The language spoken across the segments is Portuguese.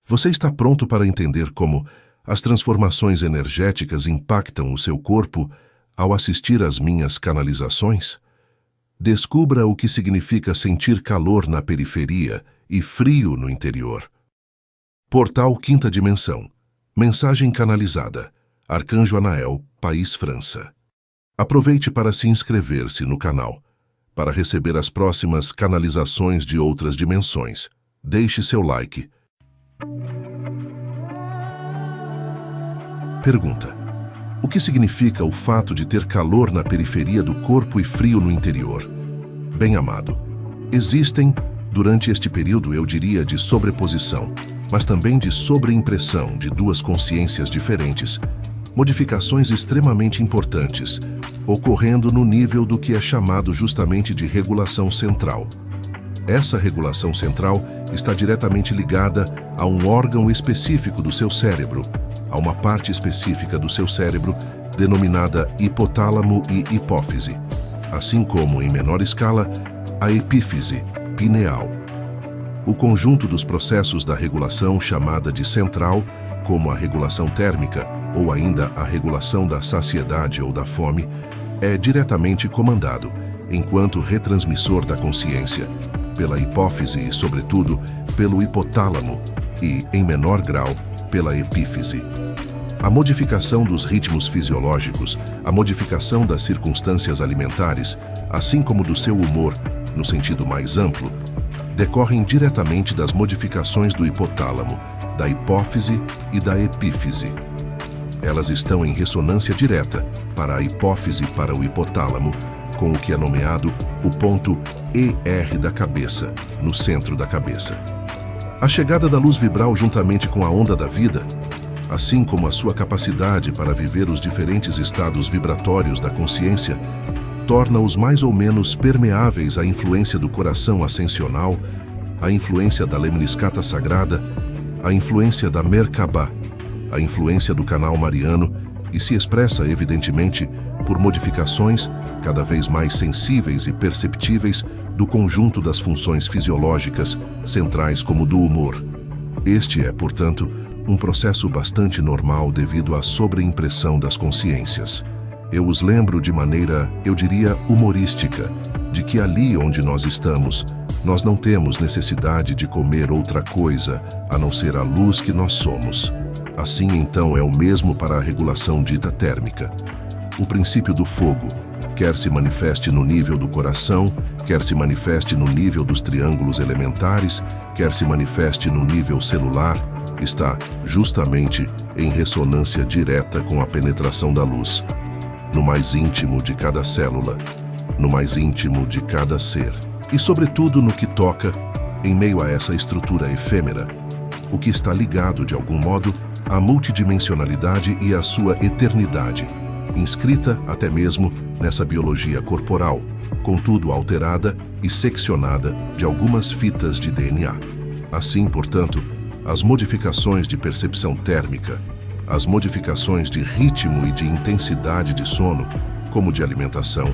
Você está pronto para entender como as transformações energéticas impactam o seu corpo ao assistir às minhas canalizações? Descubra o que significa sentir calor na periferia e frio no interior. Portal Quinta Dimensão. Mensagem canalizada. Arcanjo Anael, País França. Aproveite para se inscrever-se no canal, para receber as próximas canalizações de outras dimensões. Deixe seu like. Pergunta: o que significa o fato de ter calor na periferia do corpo e frio no interior? Bem amado, existem, durante este período eu diria de sobreposição, mas também de sobreimpressão de duas consciências diferentes, modificações extremamente importantes, ocorrendo no nível do que é chamado justamente de regulação central. Essa regulação central está diretamente ligada a um órgão específico do seu cérebro, a uma parte específica do seu cérebro denominada hipotálamo e hipófise, assim como, em menor escala, a epífise pineal. O conjunto dos processos da regulação chamada de central, como a regulação térmica ou ainda a regulação da saciedade ou da fome, é diretamente comandado, enquanto retransmissor da consciência, pela hipófise e, sobretudo, pelo hipotálamo e, em menor grau, pela epífise. A modificação dos ritmos fisiológicos, a modificação das circunstâncias alimentares, assim como do seu humor, no sentido mais amplo, decorrem diretamente das modificações do hipotálamo, da hipófise e da epífise. Elas estão em ressonância direta para a hipófise e para o hipotálamo, com o que é nomeado o ponto ER da cabeça, no centro da cabeça. A chegada da luz vibral juntamente com a onda da vida, assim como a sua capacidade para viver os diferentes estados vibratórios da consciência, torna-os mais ou menos permeáveis à influência do coração ascensional, à influência da lemniscata sagrada, à influência da Merkabah, à influência do canal mariano e se expressa, evidentemente, por modificações cada vez mais sensíveis e perceptíveis do conjunto das funções fisiológicas centrais como do humor. Este é, portanto, um processo bastante normal devido à sobreimpressão das consciências. Eu os lembro de maneira, eu diria, humorística, de que ali onde nós estamos, nós não temos necessidade de comer outra coisa a não ser a luz que nós somos. Assim, então, é o mesmo para a regulação dita térmica. O princípio do fogo, quer se manifeste no nível do coração, quer se manifeste no nível dos triângulos elementares, quer se manifeste no nível celular, está justamente em ressonância direta com a penetração da luz, no mais íntimo de cada célula, no mais íntimo de cada ser, e sobretudo no que toca, em meio a essa estrutura efêmera, o que está ligado, de algum modo, à multidimensionalidade e à sua eternidade, inscrita até mesmo nessa biologia corporal, contudo alterada e seccionada de algumas fitas de DNA. Assim, portanto, as modificações de percepção térmica, as modificações de ritmo e de intensidade de sono, como de alimentação,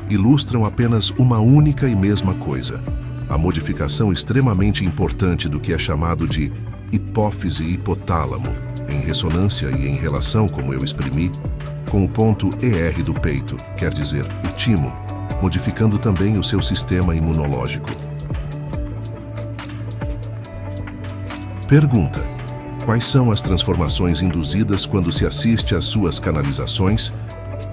ilustram apenas uma única e mesma coisa: a modificação extremamente importante do que é chamado de hipófise e hipotálamo, em ressonância e em relação, como eu exprimi, com o ponto ER do peito, quer dizer, o timo, modificando também o seu sistema imunológico. Pergunta: quais são as transformações induzidas quando se assiste às suas canalizações?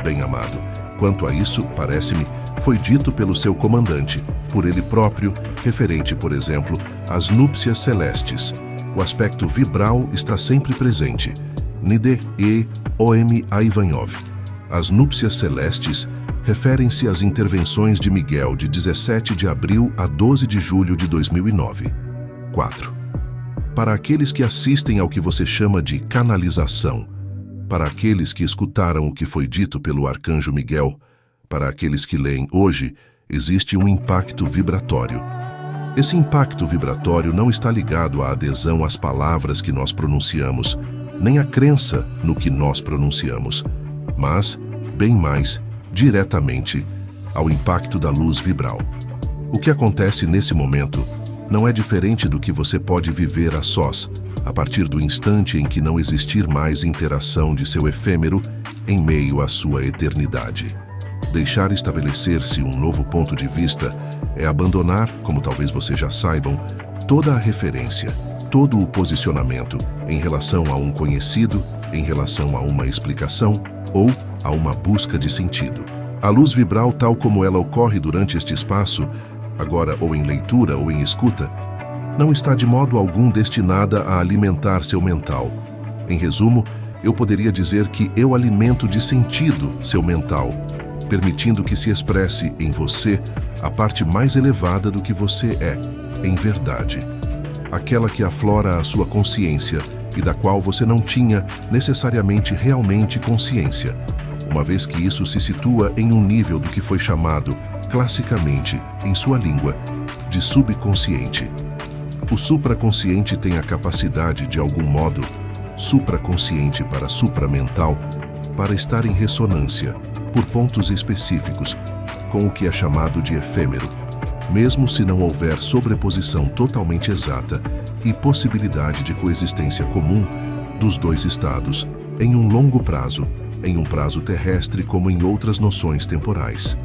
Bem amado, quanto a isso, parece-me, foi dito pelo seu comandante, por ele próprio, referente, por exemplo, às núpcias celestes. O aspecto vibral está sempre presente. Nide e O.M. Ivanov. As núpcias celestes referem-se às intervenções de Miguel de 17 de abril a 12 de julho de 2009. 4. Para aqueles que assistem ao que você chama de canalização, para aqueles que escutaram o que foi dito pelo Arcanjo Miguel, para aqueles que leem hoje, existe um impacto vibratório. Esse impacto vibratório não está ligado à adesão às palavras que nós pronunciamos, nem à crença no que nós pronunciamos, mas, bem mais, diretamente, ao impacto da luz vibral. O que acontece nesse momento não é diferente do que você pode viver a sós, a partir do instante em que não existir mais interação de seu efêmero em meio à sua eternidade. Deixar estabelecer-se um novo ponto de vista é abandonar, como talvez vocês já saibam, toda a referência, todo o posicionamento em relação a um conhecido, em relação a uma explicação ou a uma busca de sentido. A luz vibral, tal como ela ocorre durante este espaço, agora ou em leitura ou em escuta, não está de modo algum destinada a alimentar seu mental. Em resumo, eu poderia dizer que eu alimento de sentido seu mental, permitindo que se expresse em você a parte mais elevada do que você é, em verdade. Aquela que aflora a sua consciência e da qual você não tinha necessariamente realmente consciência, uma vez que isso se situa em um nível do que foi chamado, classicamente, em sua língua, de subconsciente. O supraconsciente tem a capacidade, de algum modo, supraconsciente para supramental, para estar em ressonância, por pontos específicos, com o que é chamado de efêmero, mesmo se não houver sobreposição totalmente exata e possibilidade de coexistência comum dos dois estados, em um longo prazo, em um prazo terrestre como em outras noções temporais.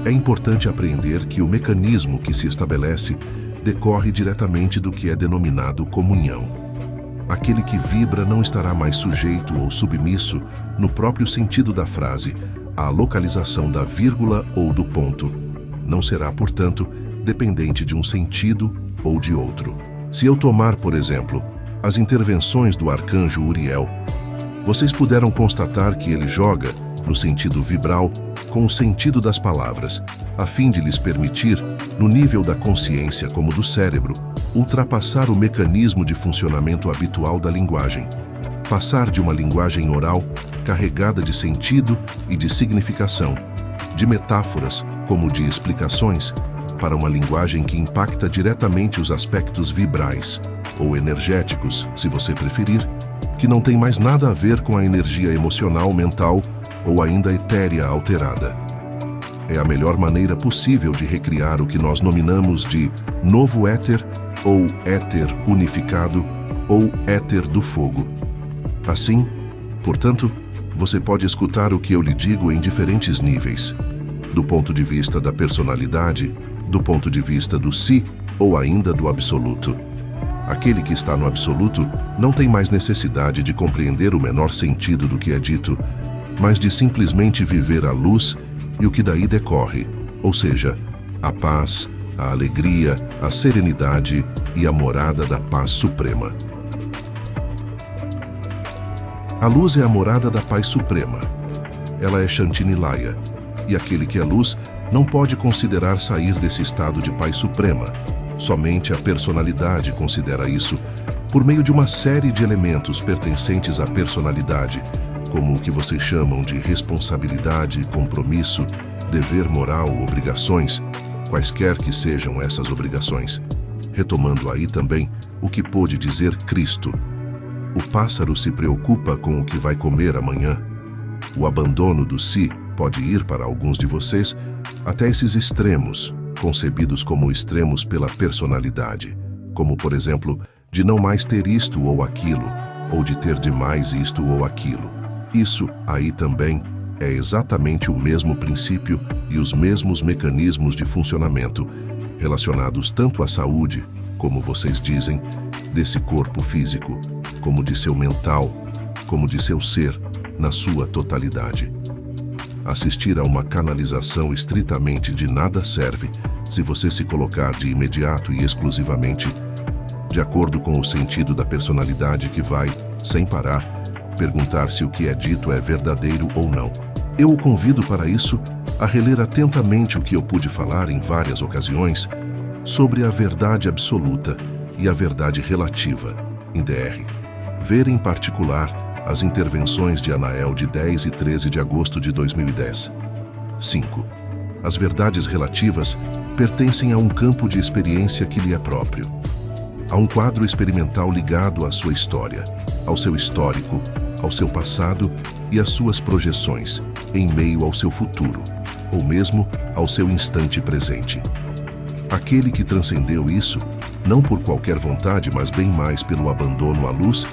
É importante apreender que o mecanismo que se estabelece decorre diretamente do que é denominado comunhão. Aquele que vibra não estará mais sujeito ou submisso, no próprio sentido da frase, à localização da vírgula ou do ponto. Não será, portanto, dependente de um sentido ou de outro. Se eu tomar, por exemplo, as intervenções do arcanjo Uriel, vocês puderam constatar que ele joga, no sentido vibral, com o sentido das palavras, a fim de lhes permitir, no nível da consciência como do cérebro, ultrapassar o mecanismo de funcionamento habitual da linguagem. Passar de uma linguagem oral, carregada de sentido e de significação, de metáforas, como de explicações, para uma linguagem que impacta diretamente os aspectos vibrais, ou energéticos, se você preferir, que não tem mais nada a ver com a energia emocional, mental ou ainda etérea alterada. É a melhor maneira possível de recriar o que nós nominamos de novo éter, ou éter unificado, ou éter do fogo. Assim, portanto, você pode escutar o que eu lhe digo em diferentes níveis, do ponto de vista da personalidade, do ponto de vista do si, ou ainda do absoluto. Aquele que está no absoluto não tem mais necessidade de compreender o menor sentido do que é dito, mas de simplesmente viver a luz e o que daí decorre, ou seja, a paz, a alegria, a serenidade e a morada da paz suprema. A luz é a morada da paz suprema. Ela é Shantinilaya, e aquele que é luz não pode considerar sair desse estado de paz suprema. Somente a personalidade considera isso por meio de uma série de elementos pertencentes à personalidade, como o que vocês chamam de responsabilidade, compromisso, dever moral, obrigações, quaisquer que sejam essas obrigações. Retomando aí também o que pôde dizer Cristo. O pássaro se preocupa com o que vai comer amanhã. O abandono do si pode ir para alguns de vocês até esses extremos, concebidos como extremos pela personalidade, como, por exemplo, de não mais ter isto ou aquilo, ou de ter demais isto ou aquilo. Isso aí também é exatamente o mesmo princípio e os mesmos mecanismos de funcionamento relacionados tanto à saúde, como vocês dizem, desse corpo físico, como de seu mental, como de seu ser, na sua totalidade. Assistir a uma canalização estritamente de nada serve se você se colocar de imediato e exclusivamente de acordo com o sentido da personalidade que vai, sem parar, perguntar se o que é dito é verdadeiro ou não. Eu o convido para isso a reler atentamente o que eu pude falar em várias ocasiões sobre a verdade absoluta e a verdade relativa, em DR. Ver em particular as intervenções de Anael de 10 e 13 de agosto de 2010. 5. As verdades relativas pertencem a um campo de experiência que lhe é próprio. A um quadro experimental ligado à sua história, ao seu histórico, ao seu passado e às suas projeções, em meio ao seu futuro, ou mesmo ao seu instante presente. Aquele que transcendeu isso não por qualquer vontade, mas bem mais pelo abandono à luz,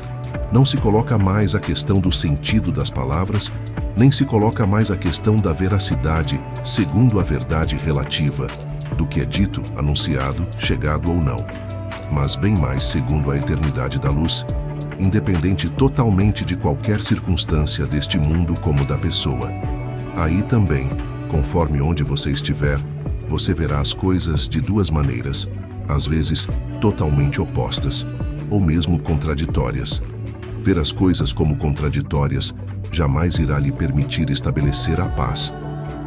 não se coloca mais a questão do sentido das palavras, nem se coloca mais a questão da veracidade, segundo a verdade relativa, do que é dito, anunciado, chegado ou não, mas bem mais segundo a eternidade da luz, independente totalmente de qualquer circunstância deste mundo como da pessoa. Aí também, conforme onde você estiver, você verá as coisas de duas maneiras, às vezes totalmente opostas, ou mesmo contraditórias. Ver as coisas como contraditórias jamais irá lhe permitir estabelecer a paz,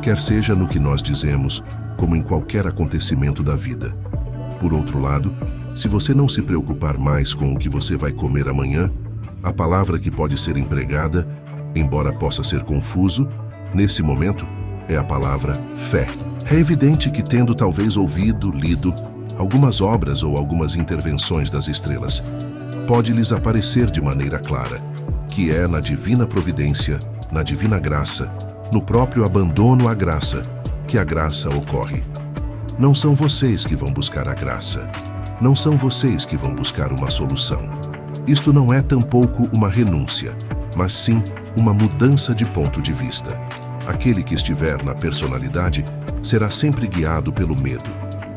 quer seja no que nós dizemos, como em qualquer acontecimento da vida. Por outro lado, se você não se preocupar mais com o que você vai comer amanhã, a palavra que pode ser empregada, embora possa ser confuso, nesse momento, é a palavra fé. É evidente que, tendo talvez ouvido, lido, algumas obras ou algumas intervenções das estrelas, pode lhes aparecer de maneira clara, que é na divina providência, na divina graça, no próprio abandono à graça, que a graça ocorre. Não são vocês que vão buscar a graça. Não são vocês que vão buscar uma solução. Isto não é tampouco uma renúncia, mas sim uma mudança de ponto de vista. Aquele que estiver na personalidade será sempre guiado pelo medo,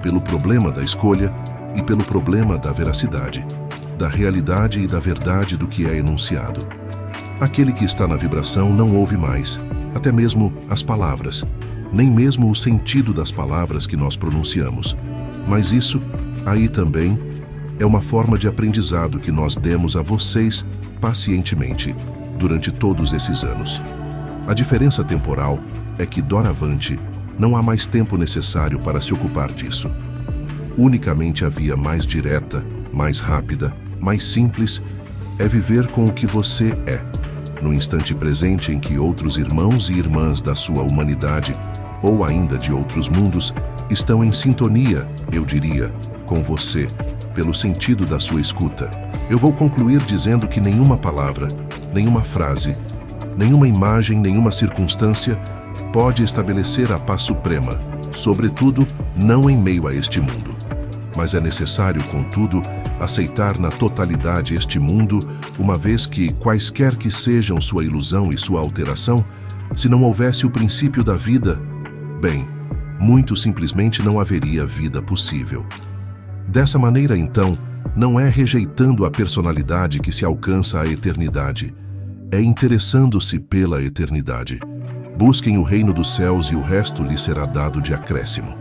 pelo problema da escolha e pelo problema da veracidade, da realidade e da verdade do que é enunciado. Aquele que está na vibração não ouve mais, até mesmo as palavras, nem mesmo o sentido das palavras que nós pronunciamos. Mas isso, aí também, é uma forma de aprendizado que nós demos a vocês pacientemente durante todos esses anos. A diferença temporal é que, doravante, não há mais tempo necessário para se ocupar disso. Unicamente a via mais direta, mais rápida, mais simples, é viver com o que você é, no instante presente em que outros irmãos e irmãs da sua humanidade, ou ainda de outros mundos, estão em sintonia, eu diria, com você, pelo sentido da sua escuta. Eu vou concluir dizendo que nenhuma palavra, nenhuma frase, nenhuma imagem, nenhuma circunstância pode estabelecer a paz suprema, sobretudo não em meio a este mundo. Mas é necessário, contudo, aceitar na totalidade este mundo, uma vez que, quaisquer que sejam sua ilusão e sua alteração, se não houvesse o princípio da vida, bem, muito simplesmente não haveria vida possível. Dessa maneira, então, não é rejeitando a personalidade que se alcança a eternidade, é interessando-se pela eternidade. Busquem o reino dos céus e o resto lhe será dado de acréscimo.